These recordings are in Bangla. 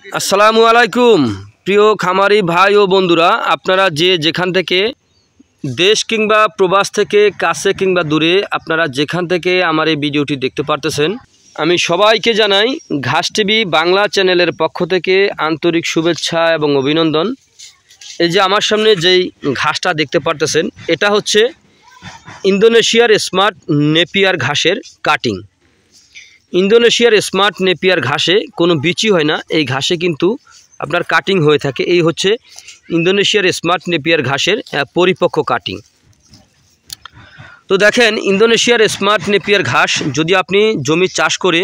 আসসালামু আলাইকুম প্রিয় খামারি ভাই ও বন্ধুরা, আপনারা যে যেখান থেকে দেশ কিংবা প্রবাস থেকে কাছে কিংবা দূরে আপনারা যেখান থেকে আমার এই ভিডিওটি দেখতে পারতেছেন, আমি সবাইকে জানাই ঘাস টিভি বাংলা চ্যানেলের পক্ষ থেকে আন্তরিক শুভেচ্ছা এবং অভিনন্দন। এই যে আমার সামনে যেই ঘাসটা দেখতে পারতেছেন, এটা হচ্ছে ইন্দোনেশিয়ার স্মার্ট নেপিয়ার ঘাসের কাটিং। ইন্দোনেশিয়ার স্মার্ট নেপিয়ার ঘাসে কোনো বিচি হয় না, এই ঘাসে কিন্তু আপনার কাটিং হয়ে থাকে। এই হচ্ছে ইন্দোনেশিয়ার স্মার্ট নেপিয়ার ঘাসের পরিপক্ক কাটিং। তো দেখেন, ইন্দোনেশিয়ার স্মার্ট নেপিয়ার ঘাস যদি আপনি জমি চাষ করে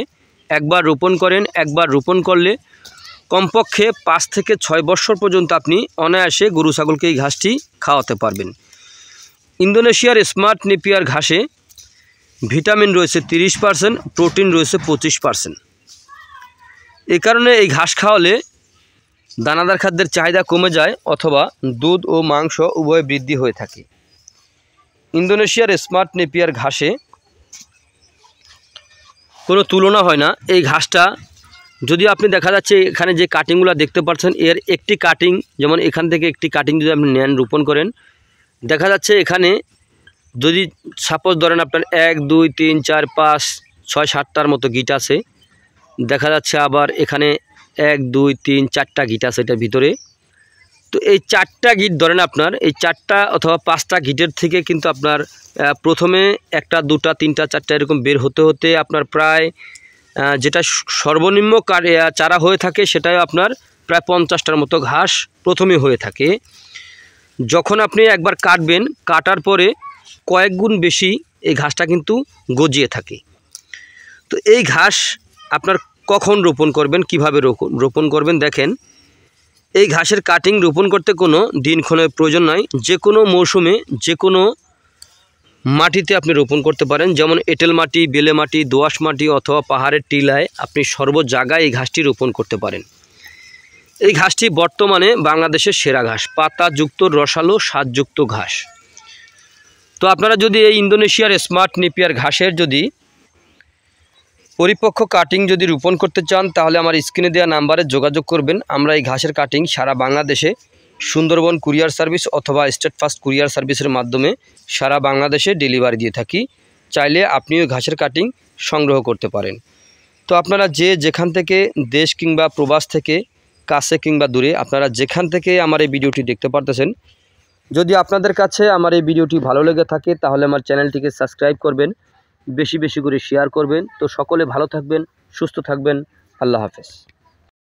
একবার রোপণ করেন, একবার রোপণ করলে কমপক্ষে ৫ থেকে ৬ বছর পর্যন্ত আপনি অনায়াসে গরু ছাগলকে এই ঘাসটি খাওয়াতে পারবেন। ইন্দোনেশিয়ার স্মার্ট নেপিয়ার ঘাসে ভিটামিন রয়েছে 30%, প্রোটিন রয়েছে 25%। এই কারণে এই ঘাস খাওয়ালে দানাদার খাদ্যের চাহিদা কমে যায় অথবা দুধ ও মাংস উভয় বৃদ্ধি হয়ে থাকে। ইন্দোনেশিয়ার স্মার্ট নেপিয়ার ঘাসে কোনো তুলনা হয় না। এই ঘাসটা যদি আপনি দেখা যাচ্ছে এখানে যে কাটিংগুলো দেখতে পাচ্ছেন, এর একটি কাটিং, যেমন এখান থেকে একটি কাটিং যদি আপনি নেন রোপণ করেন, দেখা যাচ্ছে এখানে যদি সাপোজ ধরেন আপনার 1 2 3 4 5 6 7টার মতো গিট আছে, দেখা যাচ্ছে আবার এখানে 1 2 3 4টা গিট আছে এটার ভিতরে। তো এই 4টা গিট ধরেন আপনার এই 4টা অথবা 5টা গিটের থেকে কিন্তু আপনার প্রথমে 1টা 2টা 3টা 4টা এরকম বের হতে হতে আপনার প্রায় যেটা সর্বনিম্ন চারা হয়ে থাকে সেটাই আপনার প্রায় 50টার মতো ঘাস প্রথমে হয়ে থাকে। যখন আপনি একবার কাটবেন, কাটার পরে কয়েক গুণ বেশি এই ঘাসটা কিন্তু গজিয়ে থাকে। তো এই ঘাস আপনার কখন রোপণ করবেন, কিভাবে রোপণ করবেন, দেখেন এই ঘাসের কাটিং রোপণ করতে কোনো দিনক্ষণের প্রয়োজন নাই। যে কোনো মৌসুমে যে কোনো মাটিতে আপনি রোপণ করতে পারেন, যেমন এঁটেল মাটি, বেলে মাটি, দোআঁশ মাটি অথবা পাহাড়ের টিলায় আপনি সর্ব জায়গায় এই ঘাসটি রোপণ করতে পারেন। এই ঘাসটি বর্তমানে বাংলাদেশের সেরা ঘাস, পাতাযুক্ত রসালো স্বাদযুক্ত ঘাস। তো আপনারা যদি এই ইন্দোনেশিয়ার স্মার্ট নেপিয়ার ঘাসের যদি পরিপক্ক কাটিং যদি রোপণ করতে চান, তাহলে আমার স্ক্রিনে দেওয়া নাম্বারে যোগাযোগ করবেন। আমরা এই ঘাসের কাটিং সারা বাংলাদেশে সুন্দরবন কুরিয়ার সার্ভিস অথবা স্টেট ফাস্ট কুরিয়ার সার্ভিসের মাধ্যমে সারা বাংলাদেশে ডেলিভারি দিয়ে থাকি। চাইলে আপনিও ঘাসের কাটিং সংগ্রহ করতে পারেন। তো আপনারা যে যেখান থেকে দেশ কিংবা প্রবাস থেকে কাছে কিংবা দূরে আপনারা যেখান থেকে আমার এই ভিডিওটি দেখতে পারতেছেন, যদি আপনাদের কাছে আমার এই ভিডিওটি ভালো লেগে থাকে তাহলে আমার চ্যানেলটিকে সাবস্ক্রাইব করবেন, বেশি বেশি করে শেয়ার করবেন। তো সকলে ভালো থাকবেন, সুস্থ থাকবেন। আল্লাহ হাফেজ।